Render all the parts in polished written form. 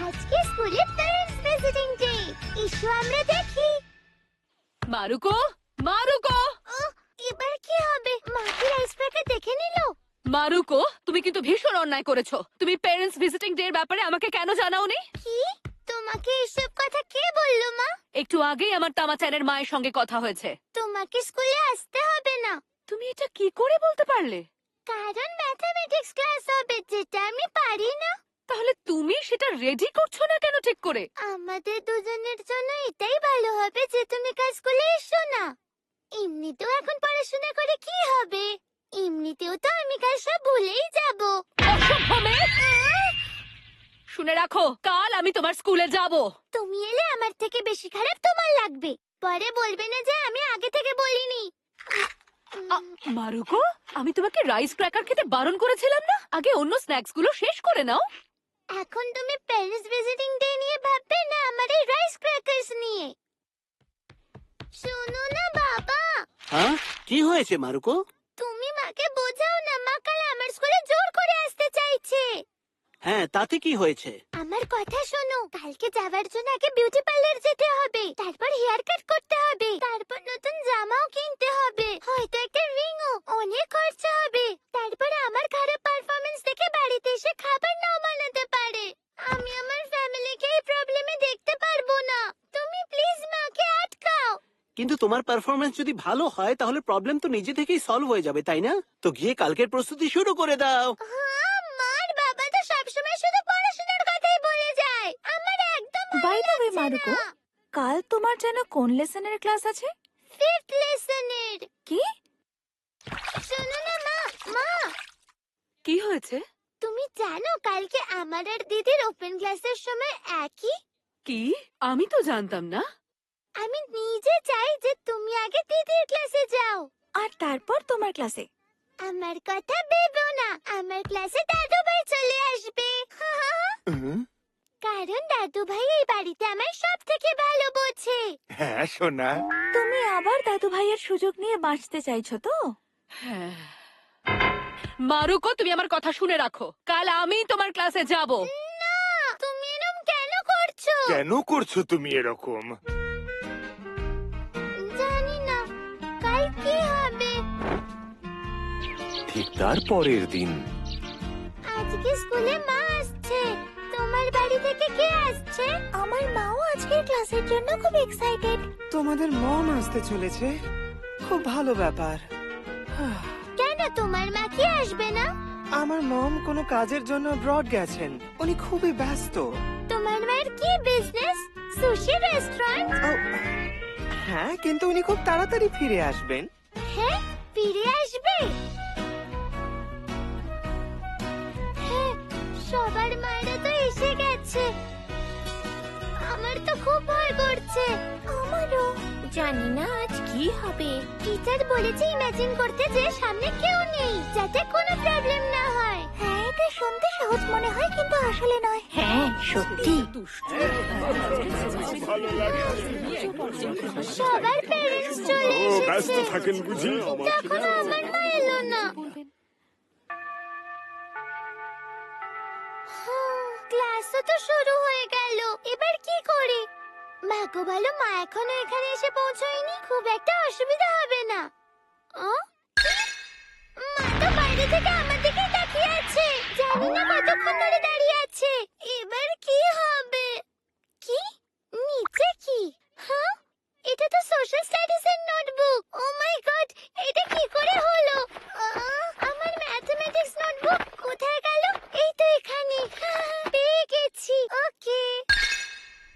আজকে স্কুলে parents visiting day. এসো আমরা দেখি। মারুকো, মারুকো, এবার কি হবে? মা কি রাইস ক্র্যাকার দেখে নিল? মারুকো, তুমি কিন্তু ভীষণ অন্যায় করেছো। তুমি প্যারেন্টস ভিজিটিং ডে এর ব্যাপারে আমাকে কেন জানাওনি? কি? তোমাকে এসব কথা কে বললো মা? একটু আগেই আমার তামাচানের মায়ের সঙ্গে কথা হয়েছে। তোমাকে স্কুলে আসতে হবে না। তুমি এটা কি করে বলতে পারলে? কারণ ম্যাথমেটিক্স ক্লাস হবে, যেটা আমি পারি না। তাহলে তুমি সেটা রেডি করছো না কেন ঠিক করে? আমাদের দুজনের জন্য এটাই ভালো হবে যে তুমি কাল স্কুলে এসো না। এমনিতেও এখন পড়াশোনা করে কি হবে? এমনিতেও তো আমি কাল সব ভুলেই যাব। অসভ্য মেয়ে! শুনে রাখো, কাল আমি তোমার স্কুলে যাব। তুমি এলে আমার থেকে বেশি খারাপ তোমার লাগবে। পরে বলবে না যে আমি আগে থেকে বলিনি। মারুকো, আমি তোমাকে রাইস ক্র্যাকার খেতে বারণ করেছিলাম না? আগে অন্য স্ন্যাক্স গুলো শেষ করে নাও। এখন তুমি প্যারেন্টস ভিজিটিং ডে নিয়ে ভাববে না আমার এই রাইস ক্র্যাকারস নিয়ে। শোনো না বাবা। হ্যাঁ, কি হয়েছে মারুকো? তুমি মাকে বোঝাও না, মা কাল আমার স্কুলে জোর করে আসতে চাইছে। হ্যাঁ, তাতে কি হয়েছে? আমার কথা শোনো, কালকে যাওয়ার জন্য আগে বিউটি পার্লার যেতে হবে, তারপর হেয়ার কাট করতে হবে, তারপর নতুন জামাও কিনতে হবে, হয়তো একটা রিংও। অনেক খরচা হবে। তারপর আমার খারাপ পারফরম্যান্স দেখে বাড়িতে এসে খাবার নাও বানাতে পারে। আমি আমার ফ্যামিলিকে এই প্রবলেমে দেখতে পারবো না। তুমি প্লিজ মাকে আটকাও। কিন্তু তোমার পারফরমেন্স যদি ভালো হয় তাহলে প্রবলেম তো নিজে থেকেই সলভ হয়ে যাবে, তাই না? তো গিয়ে কালকের প্রস্তুতি শুরু করে দাও। হ্যাঁ, মার বাবা তো সবসময় শুধু পড়াশোনার কথাই বলে যায়। আমার একদম বাই দ্য ওয়ে লাগছে মারুকো, না। কাল তোমার যেন কোন লেসনের ক্লাস আছে? 5th লেসনের। কি? শোনো না মা, মা কি হয়েছে? তুমি জানো কালকে আমার আর দিদির ওপেন ক্লাসের সময় একই? কি? আমি তো জানতাম না। আমি নিজে চাই যে তুমি আগে দিদির ক্লাসে যাও। আর তারপর তোমার ক্লাসে? আমার কথা ভেবো না, আমার ক্লাসে দাদু ভাই চলে আসবে। কারণ দাদু ভাই এই বাড়িতে আমার সব থেকে ভালো বোঝে। হ্যাঁ সোনা, তুমি আবার দাদু ভাইয়ের সুযোগ নিয়ে বাঁচতে চাইছো তো? হ্যাঁ। মারুকো, তুমি আমার কথা শুনে রাখো, কাল আমি তোমার ক্লাসে যাব। না, তুমি এরকম কেন করছো? কেন করছো তুমি এরকম? জানি না কাল কি হবে। ঠিক তার পরের দিন আজকে স্কুলে মা আসছে। তোমার বাড়ি থেকে কে আসছে? আমার মাও আজকের ক্লাসের জন্য খুব এক্সাইটেড। তোমাদের মম আসতে চলেছে, খুব ভালো ব্যাপার। কেন তোমার মা কি আসবে না? আমার মম কোনো কাজের জন্য ব্রড গেছেন, উনি খুবই ব্যস্ত। তোমার মায়ের কি বিজনেস? Sushi restaurant? ও, হ্যাঁ, কিন্তু উনি খুব তাড়াতাড়ি ফিরে আসবেন। হ্যাঁ, ফিরে আসবে। হ্যাঁ, সবার মায়েরা তো এসে গেছে। আমার তো খুব ভয় করছে। আমারও। জানি না আজ কি হবে। টিচার বলেছে ইমাজিন করতে যে সামনে কেউ নেই, যাতে কোনো প্রবলেম না হয়। হ্যাঁ, এটা শুনতে সহজ মনে হয় কিন্তু আসলে নয়। হ্যাঁ, সত্যি। সবার প্যারেন্টস চলে ও ব্যস্ত এসেছে। থাকেন বুঝি? তখন আমার মা এলো না। ক্লাসও তো শুরু হয়ে গেল, এবার কি করি? ভাগ্য ভালো মা এখনো এখানে এসে পৌঁছয়নি, খুব একটা অসুবিধা হবে না। মা তো বাইরে থেকে আমার দিকে তাকিয়ে আছে, জানি না কতক্ষণ ধরে দাঁড়িয়ে আছে। এবার কি হবে? কি? নিচে কি? হ্যাঁ, এটা তো সোশ্যাল স্টাডিজ এর নোটবুক। ও মাই গড, এটা কি করে হলো? আমার ম্যাথমেটিক্স নোটবুক কোথায় গেল? এই তো এখানে। পেয়ে গেছি। ওকে।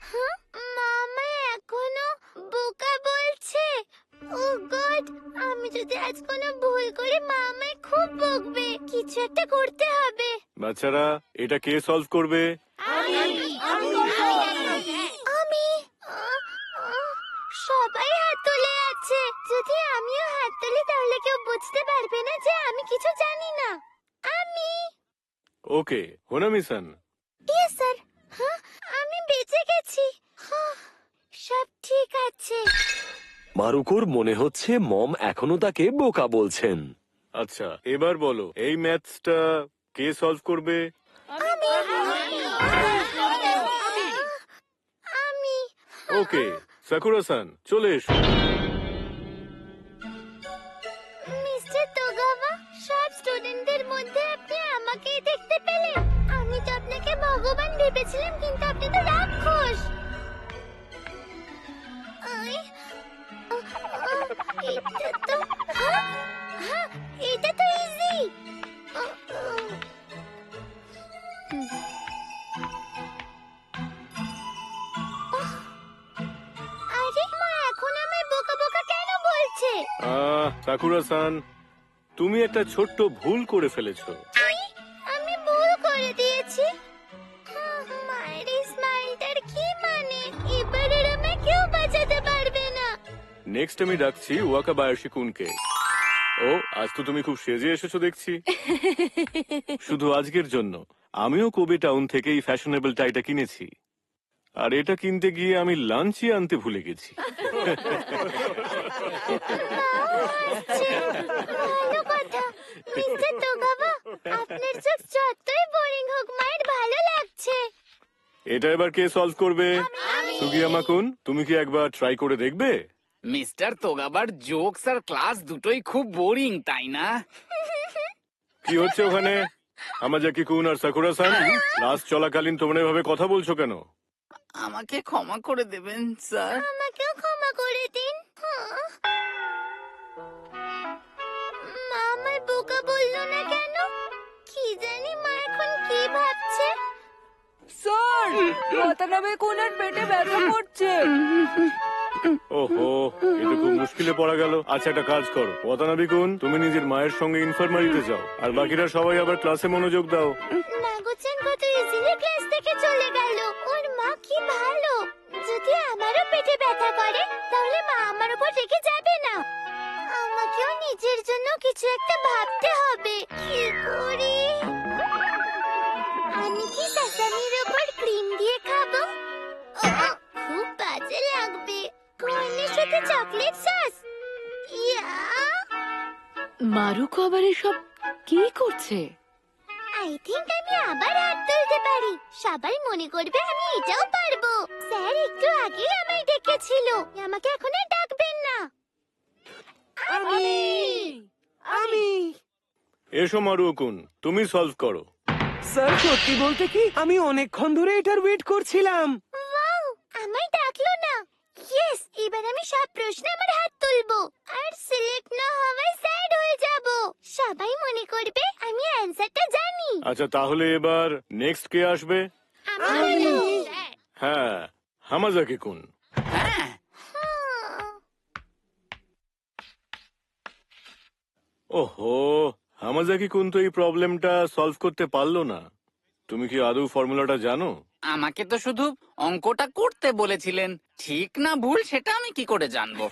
হ্যাঁ, মামা এখনো বোকা বলছে। ও গড, আমি যদি আজ কোনো ভুল করি মা আমায় খুব বকবে। কিছু একটা করতে হবে। বাচ্চারা, এটা কে সলভ করবে? আমি সবাই হাত তুলে আছে। যদি আমিও হাত তুলি তাহলে কেউ বুঝতে পারবে না যে আমি কিছু জানি না। আমি। ওকে, হোনামি-সান। Yes sir. হ্যাঁ, আমি বেঁচে গেছি। সব ঠিক আছে। মারুকোর মনে হচ্ছে মম এখনো তাকে বোকা বলছেন। আচ্ছা, এবার বলো, এই ম্যাথসটা কে সলভ করবে? আমি ওকে, সাকুরা-সান চলে এসো। মিস্টার তোগাওয়া, সব স্টুডেন্টদের মধ্যে আপনি আমাকেই দেখতে পেলেন। আমি তো আপনাকে ভগবান ভেবেছিলাম, কিন্তু আপনি তো রাক্ষস। আই, এটা তো হ্যাঁ, হ্যাঁ, এটা তো ইজি। আরে মা এখন আমায় বোকা বোকা কেন বলছে? সাকুরা-সান, তুমি একটা ছোট্ট ভুল করে ফেলেছো। আমি ভুল করে দিয়েছি। মায়ের এই স্মাইলটার কি মানে? এবার এর আমায় কেউ বাঁচাতে পারবে না। নেক্সট আমি ডাকছি ওয়াকাবায়াশি কুনকে। ও, আজ তো তুমি খুব সেজে এসেছো দেখছি। শুধু আজকের জন্য আমিও কোবে টাউন থেকে এই ফ্যাশনেবল টাইটা কিনেছি। আর এটা কিনতে গিয়ে আমি লাঞ্চই আনতে ভুলে গেছি। ভালো কথা। মিস্টার তোগাওয়া, আপনার চোখ যতই বোরিং হোক, মায়ের ভালো লাগছে। এটা এবার কে সলভ করবে? সুগিয়ামা-কুন, তুমি কি একবার ট্রাই করে দেখবে? মিস্টার তোগাবার জোকস আর ক্লাস দুটোই খুব বোরিং, তাই না? কি হচ্ছে ওখানে? হামাজাকি-কুন আর সাকুরা-সান, ক্লাস চলাকালীন তোমরা এভাবে কথা বলছো কেন? আমাকে ক্ষমা করে দেবেন স্যার। আমাকেও ক্ষমা করে দিন। মা আমায় বোকা বললো না কেন? কি জানি মা এখন কি ভাবছে। স্যার, ওয়াতানাবে কুনের পেটে ব্যথা করছে। ওহো, এটা খুব মুশকিলে পড়া গেল। আচ্ছা, একটা কাজ করো ওয়াতানাবে-কুন, তুমি নিজের মায়ের সঙ্গে ইনফার্মারিতে যাও, আর বাকিরা সবাই আবার ক্লাসে মনোযোগ দাও। নাগুচান কত ইজিলি ক্লাস থেকে চলে গেল। ওর মা কি ভালো। যদি আমারও পেটে ব্যথা করে, তাহলে মা আমার উপর রেগে যাবে না। আমাকেও নিজের জন্য কিছু একটা ভাবতে হবে। কি করি? আমি কি সাসামির উপর ক্রিম দিয়ে খাবো? খুব বাজে লাগবে। কর্নের সাথে চকলেট সস। ইয়া, মারুকো আবার এসব কি করছে? আই থিংক আমি আবার হাত তুলতে পারি। সবাই মনে করবে আমি এটাও পারবো। স্যার একটু আগেই আমায় ডেকেছিল। আমাকে এখন আর ডাকবেন না। আমি এসো মারুকো-কুন, তুমি সলভ করো। স্যার, সত্যি বলতে কি, আমি অনেকক্ষণ ধরে এটার ওয়েট করছিলাম। ওয়াও, আমায় ডাকলো না। ইয়েস, এবার আমি সব প্রশ্নে আমার হাত তুলবো। আর সিলেক্ট না হওয়ায় স্যাড হয়ে যাব। সবাই মনে করবে আমি অ্যানসারটা জানি। আচ্ছা, তাহলে এবার নেক্সট কে আসবে? আমি। হ্যাঁ, হামাজাকি-কুন। হ্যাঁ, ওহো, হামাজাকি-কুন তো এই প্রবলেমটা সলভ করতে পারলো না। তুমি কি আদৌ ফর্মুলাটা জানো? আমাকে তো শুধু অঙ্কটা করতে বলেছিলেন। ঠিক না ভুল সেটা আমি কি করে জানবো?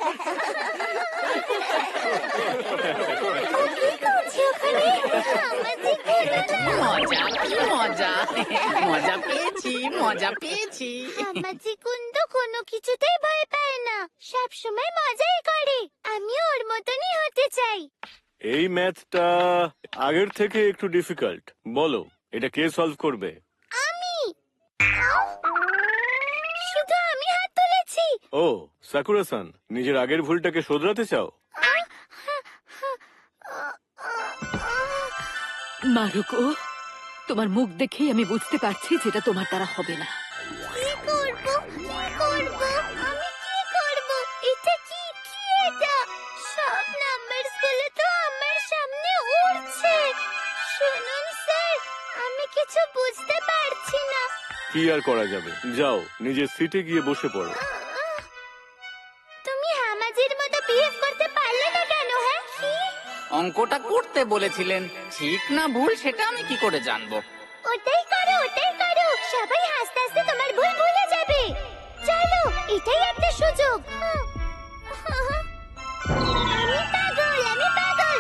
কি করছে ওখানে? আমাকে করো না। মজা, কি মজা! মজা পেয়েছি, মজা পেয়েছি। আমাজি কুন্দ কোনো কিছুতেই ভয় পায় না। সব সময় মজাই করে। আমিও ওর মতনই হতে চাই। এই ম্যাথটা আগের থেকে একটু ডিফিকাল্ট। বলো, এটা কে সলভ করবে? আমি। শুধু আমি হাত তুলেছি। ও, সাকুরা-সান, নিজের আগের ভুলটাকে শোধরাতে চাও? মারুকো, তোমার মুখ দেখেই আমি বুঝতে পারছি যেটা তোমার দ্বারা হবে না। কি করব? কি করব? আমি কি করব? এটা কি? কি এটা? সব নাম্বারস গুলো তো আমার সামনে উড়ছে। শুনুন স্যার, আমি কিছু বুঝতে পারছি না। কি আর করা যাবে, যাও নিজের সিটে গিয়ে বসে পড়ো। তুমি হামাজির মতো বিহেভ করতে পারলে না কেন? হ্যাঁ, কি? অঙ্কটা করতে বলেছিলেন। ঠিক না ভুল সেটা আমি কি করে জানবো? ওটাই করো, ওটাই করো। সবাই হাসতে হাসতে তোমার ভুল ভুলে যাবে। চলো, এটাই একটা সুযোগ। আমি পাগল, আমি পাগল।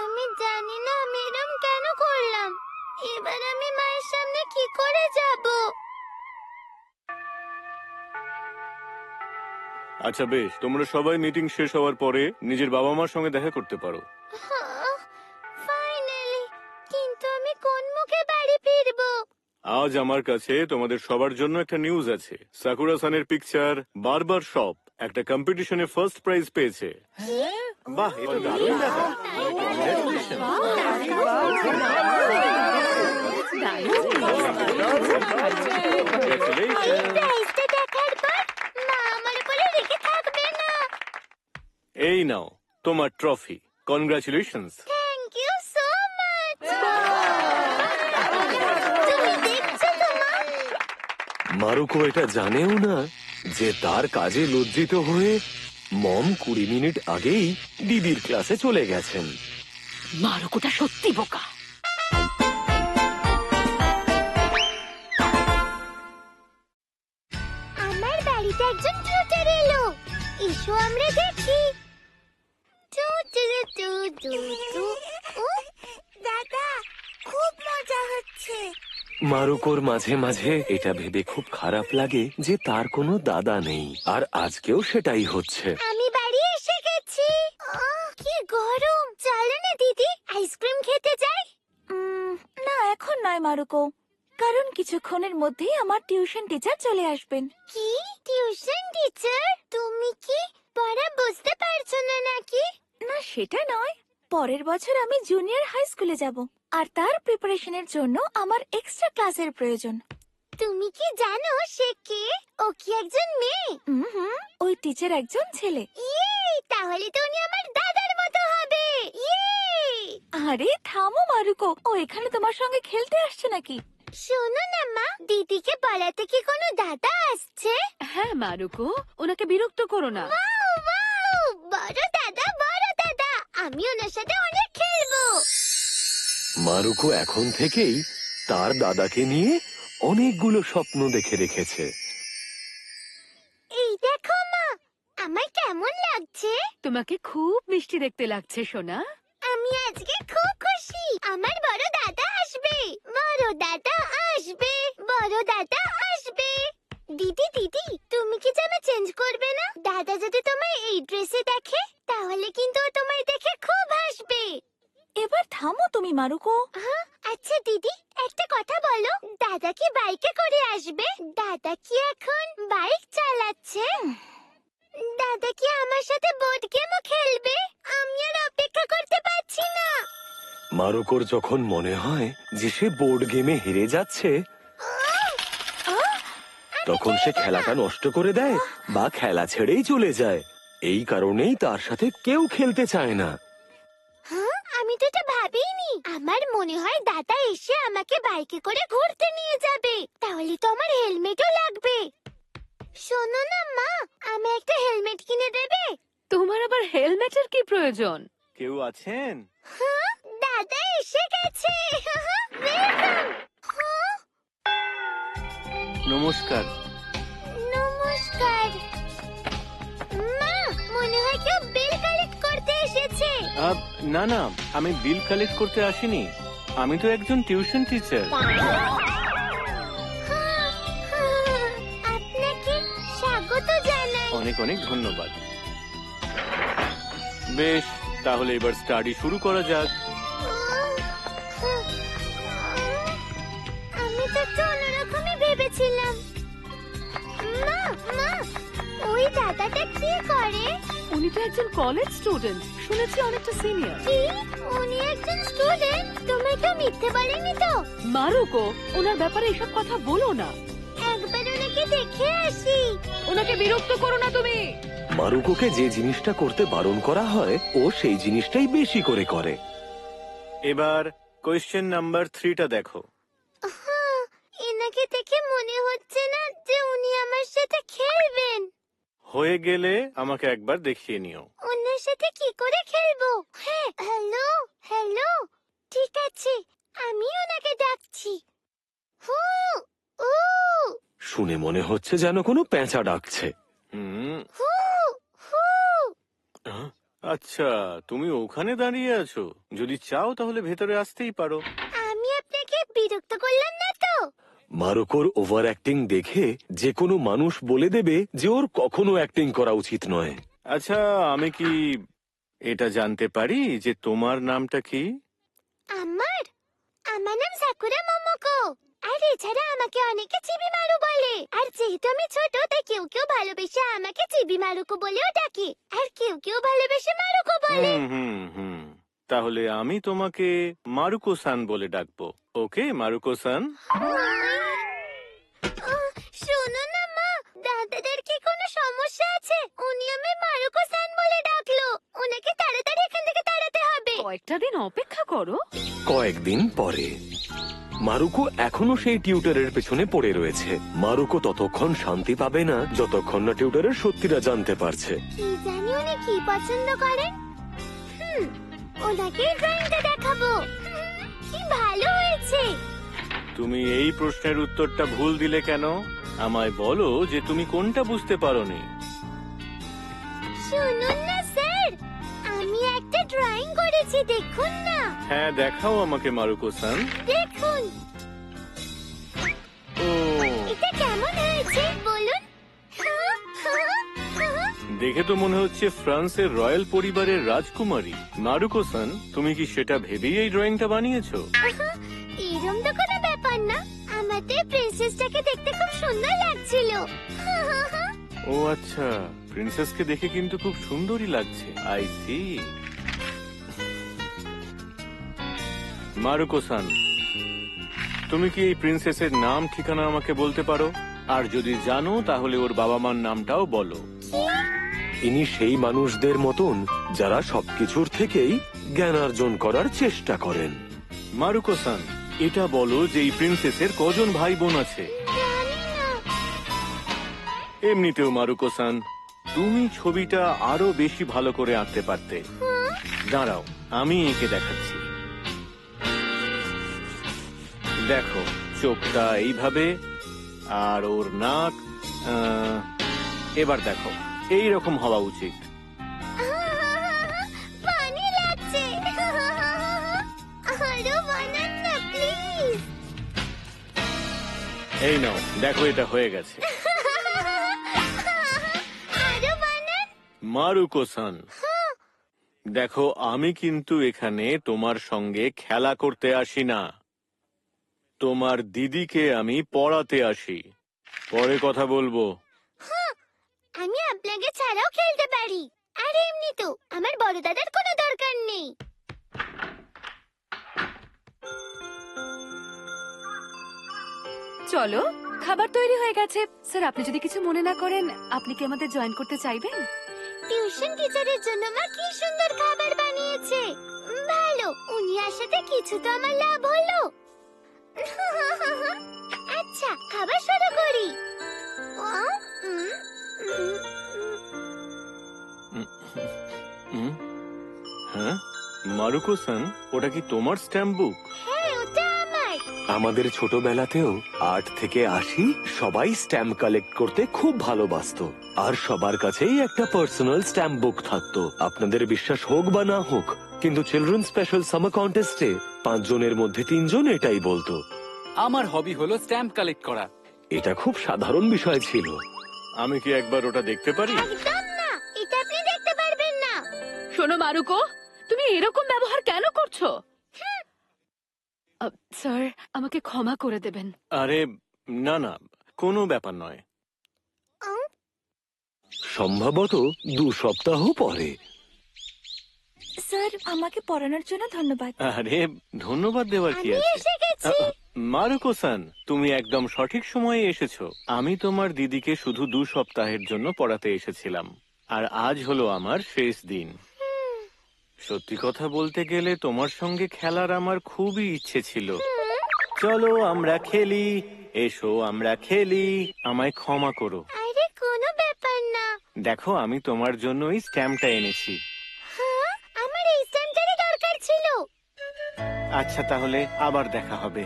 আমি জানি না আমি এরম কেন করলাম। এবার আমি মায়ের সামনে কি করে যাব? আচ্ছা বেশ, তোমরা সবাই মিটিং শেষ হওয়ার পরে নিজের বাবা মার সঙ্গে দেখা করতে পারো। আজ আমার কাছে তোমাদের সবার জন্য একটা নিউজ আছে। সাকুরা সানের পিকচার বারবার শপ একটা কম্পিটিশনে ফার্স্ট প্রাইজ পেয়েছে। বাহ, এটা দারুণ ব্যাপার। Congratulations! প্রাইজটা দেখার পর মা আমার উপরে রেখে থাকবে না। এই নাও তোমার trophy. Congratulations. Thank you so much. তুমি দেখছো তো মা? মারুকো এটা জানেও না যে তার কাজে লজ্জিত হয়ে মম 20 মিনিট আগেই দিদির ক্লাসে চলে গেছেন। মারুকোটা সত্যি বোকা। আমার বাড়িতে একজন টিউটর এলো। এসো আমরা দেখি। টু টু টু টু টু। ও, দাদা, খুব মজা হচ্ছে। মারুকোর মাঝে মাঝে এটা ভেবে খুব খারাপ লাগে যে তার কোনো দাদা নেই, আর আজকেও সেটাই হচ্ছে। আমি বাড়ি এসে গেছি। কি গরম। চলো না দিদি, আইসক্রিম খেতে যাই। না, এখন নয় মারুকো, কারণ কিছুক্ষণের মধ্যেই আমার টিউশন টিচার চলে আসবেন। কি টিউশন টিচার? তুমি কি পড়া বুঝতে পারছো না নাকি? না, সেটা নয়। পরের বছর আমি জুনিয়র হাই স্কুলে যাব, আর তার প্রিপারেশনের জন্য আমার এক্সট্রা ক্লাসের প্রয়োজন। তুমি কি জানো সে কে? ও কি একজন মেয়ে? ওই টিচার একজন ছেলে। ইয়ে, তাহলে তো উনি আমার দাদার মতো হবে। ইয়ে! আরে থামো মারুকো, ও এখানে তোমার সঙ্গে খেলতে আসছে নাকি? শোনো না মা, দিদিকে বলাতে কি কোনো দাদা আসছে? হ্যাঁ মারুকো, ওনাকে বিরক্ত করো না। Wow, wow! বড় দাদা, বড় দাদা, আমি ওনার সাথে অনেক খেলবো। মারুকো এখন থেকেই তার দাদাকে নিয়ে অনেকগুলো স্বপ্ন দেখে রেখেছে। এই দেখো মা, আমার কেমন লাগছে? তোমাকে খুব মিষ্টি দেখতে লাগছে সোনা। আমি আজকে খুব খুশি। আমার বড় দাদা আসবে, বড় দাদা আসবে, বড় দাদা আসবে। দিদি দিদি, তুমি কি জামা চেঞ্জ করবে না? দাদা যদি তোমায় এই ড্রেসে দেখে, তাহলে কিন্তু ও তোমায় দেখে খুব হাসবে। এবার থামো তুমি মারুকো। হ্যাঁ, আচ্ছা দিদি, একটা কথা বলো, দাদা কি বাইকে করে আসবে? দাদা কি এখন বাইক চালাচ্ছে? দাদা কি আমার সাথে বোর্ড গেমও খেলবে? আমি আর অপেক্ষা করতে পারছি না। মারুকোর যখন মনে হয় যে সে বোর্ড গেমে হেরে যাচ্ছে, তখন সে খেলাটা নষ্ট করে দেয় বা খেলা ছেড়েই চলে যায়। এই কারণেই তার সাথে কেউ খেলতে চায় না। হ্যাঁ, আমি তো এটা ভাবিনি। আমার মনে হয় দাদা এসে আমাকে বাইকে করে ঘুরতে নিয়ে যাবে। তাহলে তো আমার হেলমেটও লাগবে। শোনো না মা, আমি একটা হেলমেট কিনে দেবে? তোমার আবার হেলমেটের কি প্রয়োজন? কেউ আছেন? হ্যাঁ, দাদা এসে গেছে। ওয়েলকাম। হ্যাঁ, নমস্কার। নমস্কার। মা, মনে হয় কেউ বিল কালেক্ট করতে এসেছে। না না, আমি বিল কালেক্ট করতে আসিনি। আমি তো একজন টিউশন টিচার। আপনাকে স্বাগত জানাই। অনেক অনেক ধন্যবাদ। বেশ, তাহলে এবার স্টাডি শুরু করা যাক। আমি তো একটু অন্যরকমই ভেবেছিলাম। মা, মা, ওই দাদাটা কি করে? উনি তো একজন কলেজ স্টুডেন্ট, শুনেছি অনেকটা সিনিয়র। কি? উনি একজন স্টুডেন্ট? তোমায় কেউ মিথ্যে বলেনি তো? মারুকো, ওনার ব্যাপারে এসব কথা বলো না। একবার ওনাকে দেখে আসি। ওনাকে বিরক্ত করো না তুমি। মারুকোকে যে জিনিসটা করতে বারণ করা হয় ও সেই জিনিসটাই বেশি করে করে। এবার কোয়েশ্চেন নাম্বার 3টা দেখো। হ্যাঁ, এনাকে দেখে মনে হচ্ছে না যে উনি আমার সাথে খেলবেন। হয়ে গেলে আমাকে একবার দেখিয়ে নিও। ওনার সাথে কি করে খেলবো? হ্যাঁ, হ্যালো হ্যালো, ঠিক আছে, আমি ওনাকে ডাকছি। হু, উ, শুনে মনে হচ্ছে যেন কোনো পেঁচা ডাকছে। হুম, হু, হু। আচ্ছা, তুমি ওখানে দাঁড়িয়ে আছো। যদি চাও তাহলে ভেতরে আসতেই পারো। আমি আপনাকে বিরক্ত করলাম না তো? মারুকোর ওভার অ্যাক্টিং দেখে যে কোনো মানুষ বলে দেবে যে ওর কখনো অ্যাক্টিং করা উচিত নয়। আচ্ছা, আমি কি এটা জানতে পারি যে তোমার নামটা কি? আমার আমার নাম সাকুরা মোমোকো। আর এছাড়া আমাকে অনেকে চিবি মারু বলে। আর যেহেতু আমি ছোট, তাই কেউ কেউ ভালোবেসে আমাকে চিবি মারুকো বলেও ডাকে, আর কেউ কেউ ভালোবেসে মারুকো বলে। হুম হুম হুম তাহলে আমি তোমাকে মারুকো সান বলে ডাকবো। ওকে মারুকো সান। শোনো না মা, দাদাদের কি কোনো সমস্যা আছে? উনি আমি মারুকো সান বলে ডাকলো। ওনাকে তাড়াতাড়ি এখান থেকে তাড়াতে হবে। কয়েকটা দিন অপেক্ষা করো। কয়েকদিন পরে মারুকো এখনো সেই টিউটারের পেছনে পড়ে রয়েছে। মারুকো ততক্ষণ শান্তি পাবে না যতক্ষণ না টিউটারের সত্যিটা জানতে পারছে। কি জানি উনি কি পছন্দ করেন। ওনাকে ড্রয়িংটা দেখাবো। কি ভালো হয়েছে। তুমি এই প্রশ্নের উত্তরটা ভুল দিলে কেন? আমায় বলো যে তুমি কোনটা বুঝতে পারোনি। শুনুন না স্যার, আমি একটা ড্রয়িং করেছি, দেখুন না। হ্যাঁ দেখাও আমাকে মারুকো সান। দেখুন ও এটা কেমন হয়েছে বলুন। দেখে তো মনে হচ্ছে ফ্রান্সের রয়্যাল পরিবারের রাজকুমারী। মারুকো সান, তুমি কি সেটা ভেবেই এই ড্রয়িংটা বানিয়েছো? এরম তো কোনো ব্যাপার না, আমাদের প্রিন্সেসটাকে দেখতে খুব সুন্দর লাগছিল। ও আচ্ছা, প্রিন্সেসকে দেখে কিন্তু খুব সুন্দরই লাগছে। I C. মারুকো সান, তুমি কি এই প্রিন্সেসের নাম ঠিকানা আমাকে বলতে পারো? আর যদি জানো তাহলে ওর বাবা মার নামটাও বলো। ইনি সেই মানুষদের মতন যারা সবকিছুর থেকেই জ্ঞানার্জন করার চেষ্টা করেন। মারুকো সান, এটা বলো যে এই প্রিন্সেসের কজন ভাই বোন আছে? এমনিতেও মারুকো সান, তুমি ছবিটা আরো বেশি ভালো করে আঁকতে পারতে। দাঁড়াও, আমি এঁকে দেখাচ্ছি। দেখো, চোখটা এইভাবে, আর ওর নাক এবার দেখো এই রকম হওয়া উচিত। পানি লাগছে। আরো বানান না প্লিজ। এই নাও, দেখো এটা হয়ে গেছে। আরো বানান। মারুকো সান, দেখো আমি কিন্তু এখানে তোমার সঙ্গে খেলা করতে আসি না। তোমার দিদিকে আমি পড়াতে আসি। পরে কথা বলবো। আমি আপনাকে ছাড়াও খেলতে পারি। আর এমনি তো আমার বড় দাদার কোনো দরকার নেই। চলো, খাবার তৈরি হয়ে গেছে। স্যার, আপনি যদি কিছু মনে না করেন, আপনি কি আমাদের জয়েন করতে চাইবেন? টিউশন টিচারের জন্য মা কি সুন্দর খাবার বানিয়েছে। ভালো, উনি আসাতে কিছু তো আমার লাভ হলো। আচ্ছা, খাবার শুরু করি। হ্যাঁ মারুকো সান, ওটা কি তোমার স্ট্যাম্প বুক? হ্যাঁ, ওটা আমার। আমাদের ছোটবেলাতেও 8 থেকে 80 সবাই স্ট্যাম্প কালেক্ট করতে খুব ভালোবাসতো। আর সবার কাছেই একটা পার্সোনাল স্ট্যাম্প বুক থাকতো। আপনাদের বিশ্বাস হোক বা না হোক, কিন্তু চিলড্রেন স্পেশাল সামার কন্টেস্টে 5 জনের মধ্যে 3 জন এটাই বলতো। আমার হবি হলো স্ট্যাম্প কালেক্ট করা। এটা খুব সাধারণ বিষয় ছিল। আমি কি একবার ওটা দেখতে পারি? একদম না, এটা আপনি দেখতে পারবেন না। শোনো মারুকো, তুমি এরকম ব্যবহার কেন করছো? স্যার, আমাকে ক্ষমা করে দেবেন। আরে না না, কোনো ব্যাপার নয়। সম্ভবত 2 সপ্তাহ পরে। স্যার, আমাকে পড়ানোর জন্য ধন্যবাদ। আরে ধন্যবাদ দেওয়ার কি আমি আছে? এসে গেছি। মারুকো সান, তুমি একদম সঠিক সময়ে এসেছো। আমি তোমার দিদিকে শুধু 2 সপ্তাহের জন্য পড়াতে এসেছিলাম, আর আজ হলো আমার শেষ দিন। সত্যি কথা বলতে গেলে তোমার সঙ্গে খেলার আমার খুবই ইচ্ছে ছিল। চলো আমরা খেলি, এসো আমরা খেলি। আমায় ক্ষমা করো। আরে কোনো ব্যাপার না। দেখো, আমি তোমার জন্য এই স্ট্যাম্পটা এনেছি। হ্যাঁ, আমার এই স্ট্যাম্পটারই দরকার ছিল। আচ্ছা, তাহলে আবার দেখা হবে।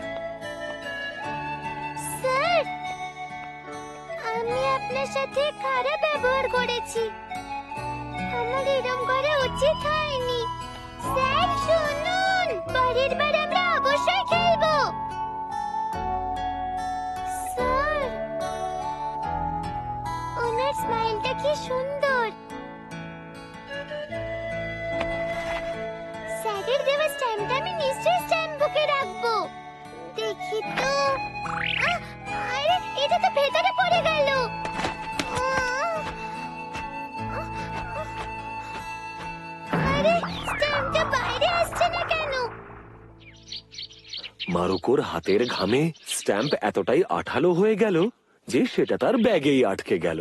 স্যার, আমি আপনার সাথে খারাপ ব্যবহার করেছি। আমার এরম করা উচিত হয়নি। স্যার শুনুন, পরের বার আমরা অবশ্যই খেলবো। স্যার, ওনার স্মাইলটা কি সুন্দর। স্যারের দেওয়া স্ট্যাম্পটা আমি নিশ্চয়ই স্ট্যাম্প বুকে রাখবো। দেখি তো। ভেতরে পড়ে গেল। আরে স্ট্যাম্পটা বাইরে আসছে না কেন? মারুকোর হাতের ঘামে স্ট্যাম্প এতটাই আঠালো হয়ে গেল যে সেটা তার ব্যাগেই আটকে গেল।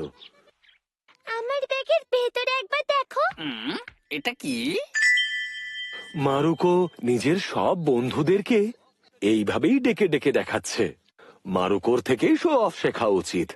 আমার ব্যাগের ভেতরে একবার দেখো। এটা কি? মারুকো নিজের সব বন্ধুদেরকে এইভাবেই ডেকে ডেকে দেখাচ্ছে। মারুকোর থেকে শো অফ শেখা উচিত।